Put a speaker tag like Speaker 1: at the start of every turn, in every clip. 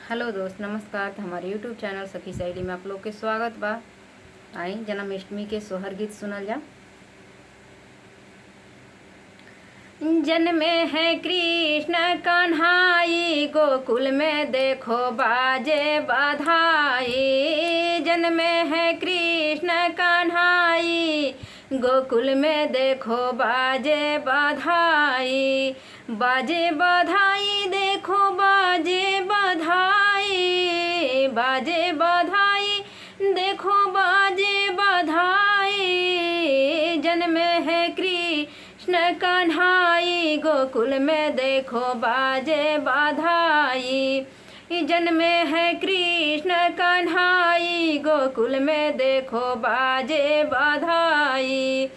Speaker 1: Hello दोस्त, नमस्कार। तो हमारे यूट्यूब चैनल सखी सहेली में आप लोग के स्वागत बा। आई जन्माष्टमी के सोहर गीत सुनल जा। जन्मे है कृष्ण कन्हाई, गोकुल में देखो बाजे बधाई। जन्मे है कृष्ण कन्हाई, गोकुल में देखो बाजे बधाई। बाजे बधाई देखो बाजे बधाई, बाजे बधाई देखो बाजे बधाई। जन्मे है कृष्ण कन्हाई, गोकुल में देखो बाजे बधाई। जन्मे है कृष्ण कन्हाई, गोकुल में देखो बाजे बधाई।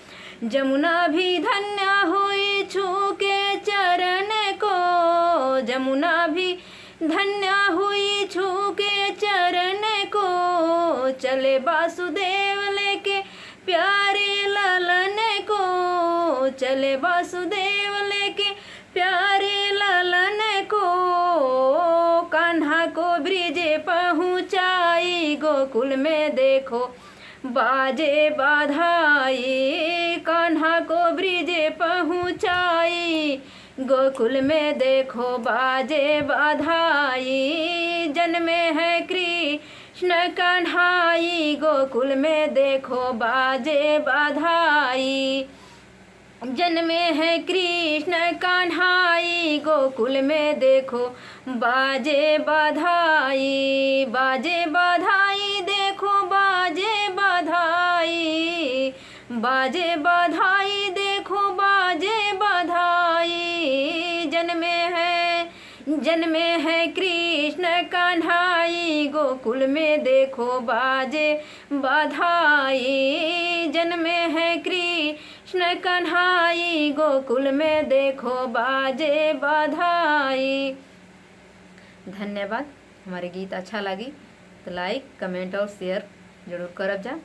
Speaker 1: जमुना भी धन्य हुई छू के चरण को, जमुना भी धन्य हुई छू के चरण को। चले वासुदेव लेके प्यारे ललन को, चले वासुदेव लेके प्यारे ललन को। कान्हा को ब्रिज पहुँचाई, गोकुल में देखो बाजे बधाई। कान्हा को ब्रिज पहुँचाई, गोकुल में देखो बाजे बधाई। जन्मे है कृष्ण कन्हाई, गोकुल में देखो बाजे बधाई। जन्मे है कृष्ण कन्हाई, गोकुल में देखो बाजे बधाई। बाजे बधाई देखो बाजे बधाई, बाजे बधाई देखो बाजे बधाई। जन्मे है कृष्ण कन्हाई, गोकुल में देखो बाजे बधाई। जन्मे है कृष्ण कन्हाई, गोकुल में देखो बाजे बधाई। धन्यवाद। हमारे गीत अच्छा लगी तो लाइक, कमेंट और शेयर जरूर करब जा।